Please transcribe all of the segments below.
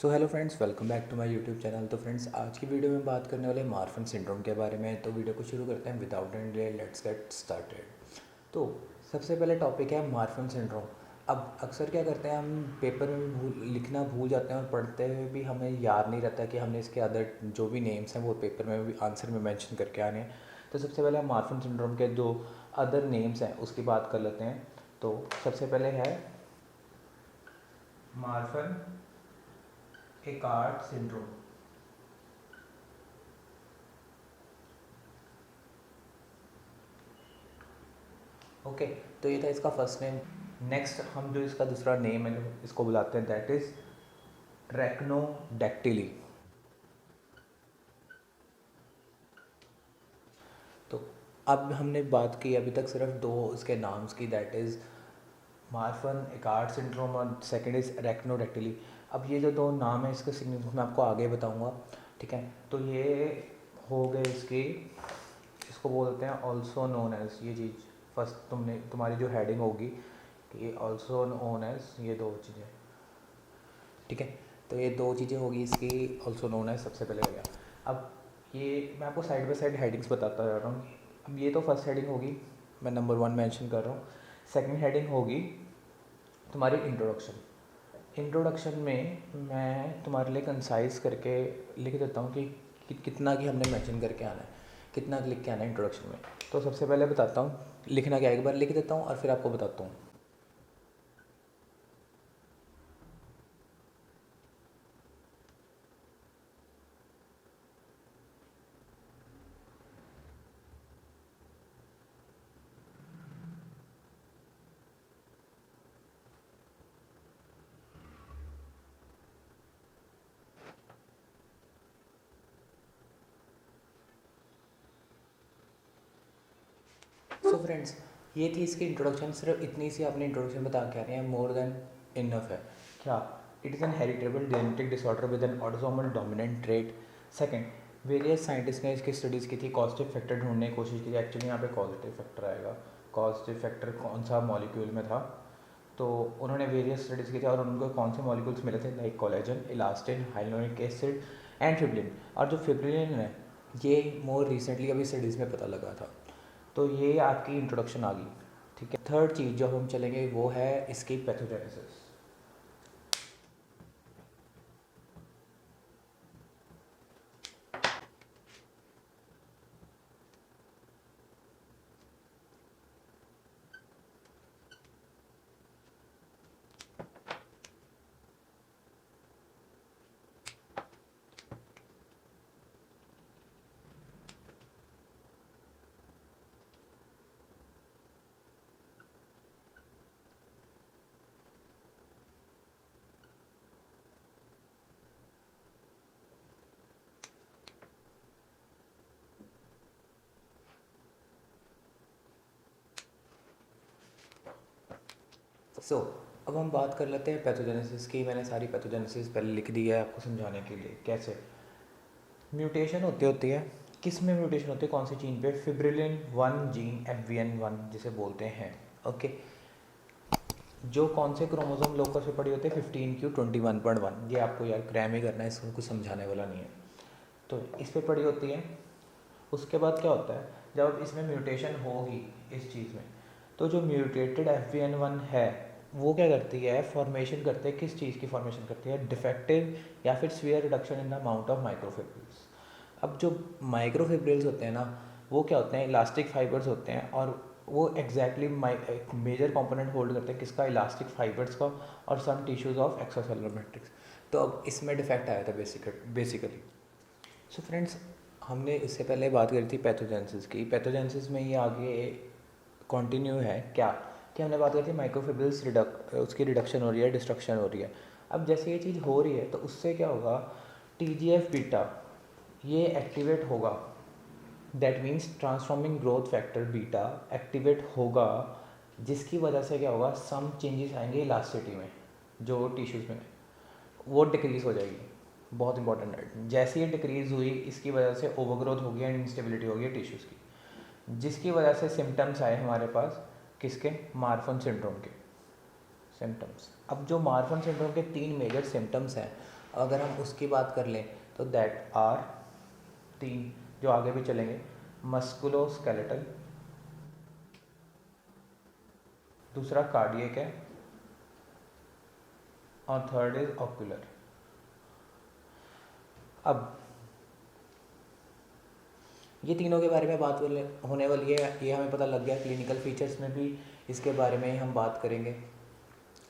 So hello friends, welcome back to my YouTube channel. तो friends, आज की video में बात करने वाले मार्फन सिंड्रोम के बारे में। तो वीडियो को शुरू करते हैं without any delay. Let's get started. तो सबसे पहले टॉपिक है मार्फन सिंड्रोम। अब अक्सर क्या करते हैं, हम पेपर में लिखना भूल जाते हैं और पढ़ते हुए भी हमें याद नहीं रहता कि हमने इसके अदर जो भी नेम्स हैं वो पेपर में भी आंसर में मेंशन करके आने हैं। तो सबसे पहले हम मार्फन सिंड्रोम के जो अदर नेम्स हैं उसकी बात कर लेते हैं। तो सबसे पहले है मार्फन एकार्ट सिंड्रोम। ओके, तो ये था इसका फर्स्ट नेम। नेक्स्ट हम जो इसका दूसरा नेम है इसको बुलाते हैं, दैट इज ट्रैक्नोडैक्टिली। तो अब हमने बात की अभी तक सिर्फ दो इसके नाम्स की, that is Marfan Eckhart syndrome और सेकंड इज़ रैक्नोडैक्टिली। अब ये जो दो नाम है इसके सिग्निफिकेंस मैं आपको आगे बताऊंगा, ठीक है। तो ये हो गए इसकी, इसको बोलते हैं ऑल्सो नोन एज, ये चीज़ फर्स्ट तुम्हारी जो हेडिंग होगी कि ऑल्सो नोन एज, ये दो चीज़ें, ठीक है। तो ये दो चीज़ें होगी इसकी, ऑल्सो नोन एज सबसे पहले हो गया। अब ये मैं आपको साइड बाय साइड हेडिंग्स बताता जा रहा हूँ। अब ये तो फर्स्ट हेडिंग होगी, मैं नंबर 1 मेंशन कर रहा हूँ। सेकंड हेडिंग होगी तुम्हारी इंट्रोडक्शन। इंट्रोडक्शन में मैं तुम्हारे लिए कंसाइज करके लिख देता हूँ कि कितना की हमने मेंशन करके आना है, कितना लिख के आना है इंट्रोडक्शन में। तो सबसे पहले बताता हूँ लिखना क्या है, एक बार लिख देता हूँ और फिर आपको बताता हूँ। सो फ्रेंड्स, ये थी इसकी इंट्रोडक्शन। सिर्फ इतनी सी आपने इंट्रोडक्शन बता के आनी है, मोर देन इनफ है। क्या? It is an heritable genetic disorder with N autosomal dominant trait. Second, various scientist ने इसकी स्टडीज़ की थी, कॉजेटिव फैक्टर ढूंढने की कोशिश की थी। एक्चुअली यहाँ पे कॉजेटिव फैक्टर आएगा। कॉजेटिव फैक्टर कौन सा मॉलिक्यूल में था, तो उन्होंने वेरियस स्टडीज़ की थी और उनको कौन से मॉलिक्यूल्स मिले थे, like collagen, elastin, hyaluronic acid and fibrillin. और जो फिब्रिलिन है ये मोर रिसेंटली अभी स्टडीज़ में पता लगा था। तो ये आपकी इंट्रोडक्शन आ गई, ठीक है। थर्ड चीज़ जो हम चलेंगे वो है इसकी पैथोजेनेसिस। सो अब हम बात कर लेते हैं पैथोजेनेसिस की। मैंने सारी पैथोजेनेसिस पहले लिख दी है आपको समझाने के लिए कैसे म्यूटेशन होती है। किस में म्यूटेशन होती है, कौन सी जीन पे? फिब्रिलिन 1 जीन, FVN1 जिसे बोलते हैं, ओके। जो कौन से क्रोमोसोम लोकस पे पड़ी होती है, 15q21.1। ये आपको यार क्रैम ही करना है, इसको कुछ समझाने वाला नहीं है। तो इस पे पड़ी होती है। उसके बाद क्या होता है, जब इसमें म्यूटेशन होगी इस चीज़ में, तो जो म्यूटेटेड FVN1 है वो क्या करती है, फॉर्मेशन करते हैं। किस चीज़ की फॉर्मेशन करती है? डिफेक्टिव या फिर sphere reduction in the amount of microfibrils. अब जो माइक्रोफिब्रिल्स होते हैं ना, वो क्या होते हैं, इलास्टिक फाइबर्स होते हैं और वो एग्जैक्टली मेजर कंपोनेंट होल्ड करते हैं किसका, इलास्टिक फाइबर्स का और सम टिश्यूज ऑफ एक्स्ट्रासेलुलर मैट्रिक्स। तो अब इसमें डिफेक्ट आया था बेसिकली। सो फ्रेंड्स, हमने इससे पहले बात करी थी पैथोजेनेसिस की। पैथोजेनेसिस में ये आगे कंटिन्यू है क्या, कि हमने बात करी थी माइक्रोफिब्रिल्स उसकी रिडक्शन हो रही है, डिस्ट्रक्शन हो रही है। अब जैसे ये चीज़ हो रही है तो उससे क्या होगा, TGF बीटा ये एक्टिवेट होगा। That means transforming growth factor beta activate होगा, जिसकी वजह से क्या होगा, सम चेंजेस आएंगे इलास्टिसिटी में, जो टिश्यूज़ में वो डिक्रीज़ हो जाएगी। बहुत इंपॉर्टेंट है। जैसे ही डिक्रीज़ हुई इसकी वजह से ओवरग्रोथ होगी एंड इंस्टेबिलिटी होगी टिश्यूज़ की, जिसकी वजह से सिम्टम्स आए हमारे पास किसके, मार्फन सिंड्रोम के सिम्टम्स। अब जो मार्फन सिंड्रोम के 3 मेजर सिम्टम्स हैं अगर हम उसकी बात कर लें तो दैट आर 3 जो आगे भी चलेंगे, मस्कुलोस्केलेटल, दूसरा कार्डियक है और थर्ड इज ऑक्यूलर। अब ये तीनों के बारे में बात होने वाली है, ये हमें पता लग गया। क्लिनिकल फीचर्स में भी इसके बारे में ही हम बात करेंगे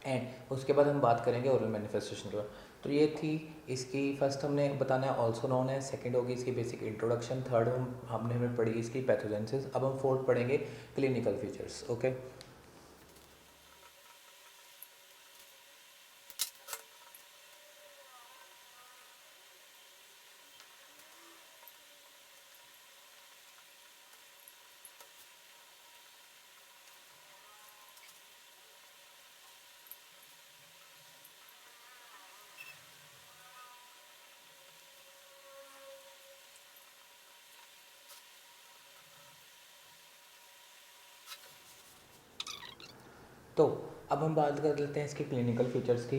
एंड उसके बाद हम बात करेंगे ओरल मैनिफेस्टेशन के बाद। तो ये थी इसकी फर्स्ट हमने बताना है ऑल्सो नोन है, सेकंड होगी इसकी बेसिक इंट्रोडक्शन, थर्ड हमने हमें पढ़ी इसकी पैथोजेनेसिस, अब हम फोर्थ पढ़ेंगे क्लिनिकल फीचर्स। ओके, तो अब हम बात कर लेते हैं इसके क्लिनिकल फीचर्स की।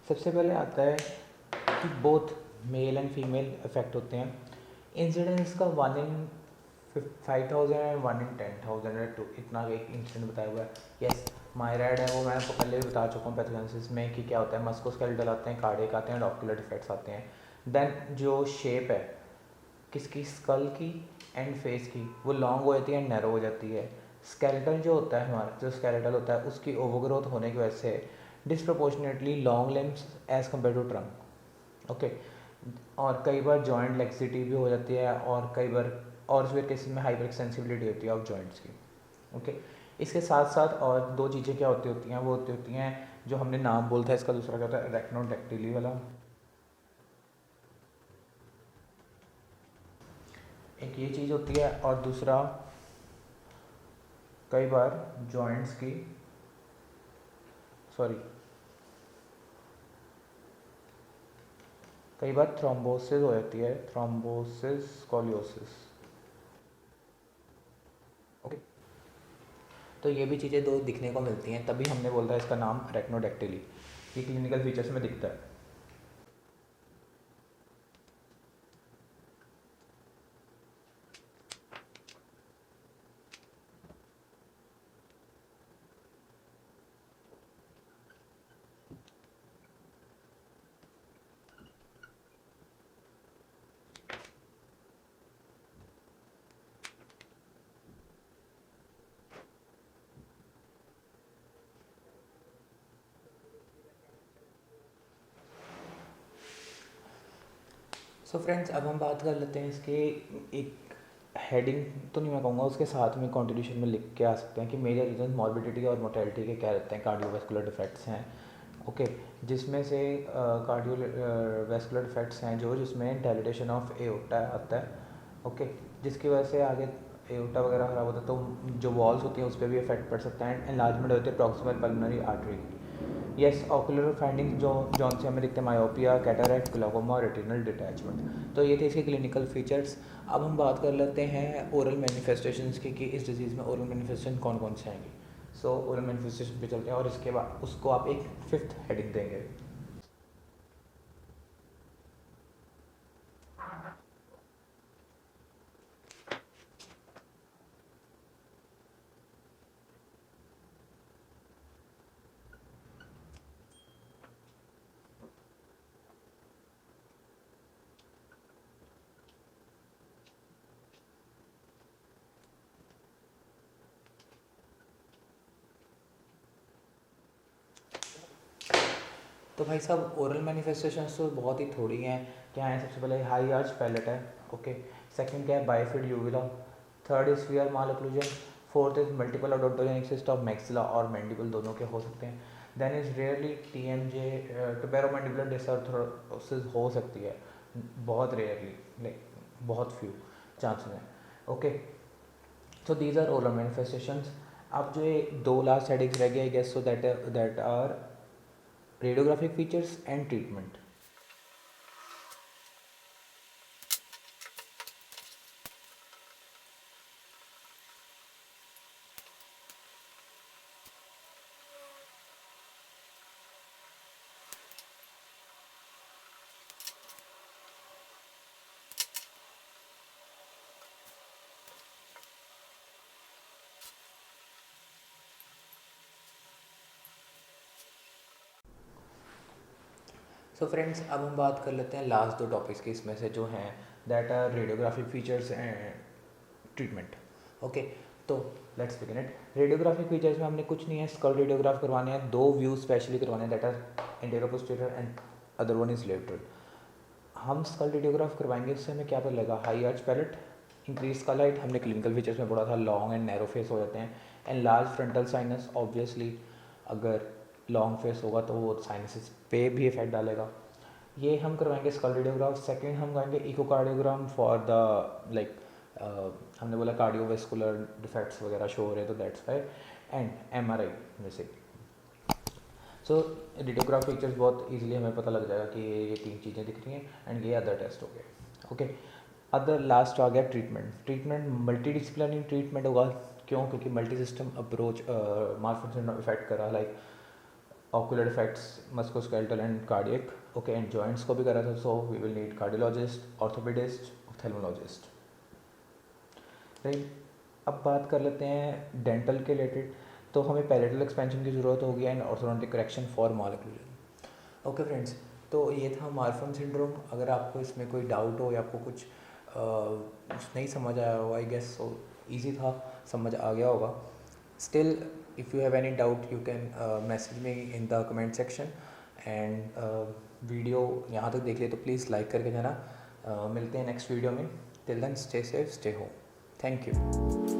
सबसे पहले आता है कि both male and female effect होते हैं। इंसिडेंस का 1 in 5,000 एंड 1 in 10,000 है, तो इतना एक इंसिडेंट बताया हुआ है। यस, मायराइड है वो मैं आपको पहले भी बता चुका हूँ पैथोजेनेसिस में कि क्या होता है। मस्कुलोस्केलेटल आते हैं, कार्डियक आते हैं, ऑक्यूलर डिफेक्ट्स आते हैं। देन जो शेप है किसकी, स्कल की एंड फेस की, वो लॉन्ग हो जाती है एंड नैरो हो जाती है। स्केलेटल जो होता है हमारा, जो स्केलेटल होता है उसकी ओवरग्रोथ होने की वजह से disproportionately long limbs as compare to trunk. Okay, और कई बार जॉइंट लेक्सिटी भी हो जाती है और कई बार और फिर केसेस में हाइपर एक्सटेंसिबिलिटी होती है ऑफ जॉइंट्स की। ओके, इसके साथ साथ और दो चीज़ें क्या होती हैं, वो होती हैं जो हमने नाम बोलता है इसका, दूसरा क्या होता है रेक्नोडेक्टिली वाला, एक ये चीज़ होती है, और दूसरा कई बार जॉइंट्स की सॉरी कई बार थ्रोम्बोसिस हो जाती है, थ्रोम्बोसिस स्कोलियोसिस। ओके, तो ये भी चीज़ें दो दिखने को मिलती हैं, तभी हमने बोलता है इसका नाम रेक्नोडेक्टिली। ये क्लिनिकल फीचर्स में दिखता है। सो फ्रेंड्स, अब हम बात कर लेते हैं इसके एक हेडिंग तो नहीं मैं कहूँगा, उसके साथ में कॉन्ट्रीब्यूशन में लिख के आ सकते हैं कि मेजर रीजन मॉर्बिडिटी और मोर्टेलिटी के क्या रहते हैं, कार्डियोवैस्कुलर डिफेक्ट्स हैं। ओके, जिसमें से कार्डियोवैस्कुलर डिफेक्ट्स हैं जो जिसमें डायलिटेशन ऑफ एओर्टा आता है। ओके, जिसकी वजह से आगे एओर्टा वगैरह खराब होता है, तो जो वॉल्स होती हैं उस पर भी इफेक्ट पड़ सकता है। एनलार्जमेंट होती है proximal pulmonary artery. Yes, ocular findings जो जौन से हमें दिखते हैं, myopia, cataract, glaucoma, retinal detachment. तो ये थे इसके क्लिनिकल फीचर्स। अब हम बात कर लेते हैं ओरल मैनिफेस्टेशंस की कि इस डिजीज़ में ओरल मैनिफेस्टेशन कौन कौन से आएंगे। सो ओरल मैनिफेस्टेशन पे चलते हैं और इसके बाद उसको आप एक फिफ्थ हेडिंग देंगे। तो भाई साहब, ओरल मैनिफेस्टेशंस तो बहुत ही थोड़ी हैं। क्या है, सबसे पहले हाई आर्च पैलेट है। ओके, सेकंड क्या है, bifid uvula. Third is severe malocclusion. Fourth is multiple odontogenic cyst of maxilla और मैंडिबल, दोनों के हो सकते हैं। Then is rarely TMJ temporomandibular dysarthrosis हो सकती है, बहुत रेयरली, लाइक बहुत फ्यू चांसेस हैं। Okay, so these are oral manifestations. अब जो ये दो लास्ट हेडिंग्स रह गए I guess, so that are radiographic features and treatment. So friends, अब हम बात कर लेते हैं लास्ट दो टॉपिक्स की इसमें से, जो हैं that are radiographic features and treatment. Okay, तो let's begin it. Radiographic features में हमने कुछ नहीं है, स्कल रेडियोग्राफ करवाने हैं, दो व्यू स्पेशली करवाने हैं, that are anterior posterior and other one is lateral. हम स्कल रेडियोग्राफ करवाएंगे, उससे हमें क्या पता लगेगा? High arch palate, increase skull height, हमने क्लिनिकल फीचर्स में पढ़ा था, लॉन्ग एंड नैरो फेस हो जाते हैं, and large frontal sinus. Obviously अगर लॉन्ग फेस होगा तो वो साइनसिस पे भी इफेक्ट डालेगा। ये हम करवाएंगे स्कल रेडियोग्राफ। सेकंड हम कराएंगे इकोकार्डियोग्राम फॉर द लाइक हमने बोला कार्डियोवेस्कुलर डिफेक्ट्स वगैरह शो हो रहे हैं, तो दैट्स वाई, एंड एमआरआई जैसे। सो रेडियोग्राफ फीचर्स बहुत इजीली हमें पता लग जाएगा कि ये तीन चीज़ें दिख रही हैं, एंड ये अदर टेस्ट हो गए। ओके, अदर लास्ट आ गया treatment. Treatment multi disciplinary treatment होगा। क्यों? क्योंकि multi system approach Marfan syndrome effect करा, like ocular effects, musculoskeletal and cardiac. Okay, and joints को भी करा था, so we will need cardiologist, orthopedist, ophthalmologist. Right, अब बात कर लेते हैं डेंटल के रिलेटेड। तो हमें पैलेटल एक्सपेंशन की ज़रूरत होगी and orthodontic correction for mall occlusion. Okay friends, तो ये था मार्फन सिंड्रोम। अगर आपको इसमें कोई डाउट हो या आपको कुछ नहीं समझ आया हो, आई गेस सो ईजी था, समझ आ गया होगा। Still if you have any doubt you can message me in the comment section, and video यहाँ तक देख लिया तो प्लीज़ लाइक करके जाना। मिलते हैं नेक्स्ट वीडियो में। Till then stay safe, stay home. Thank you.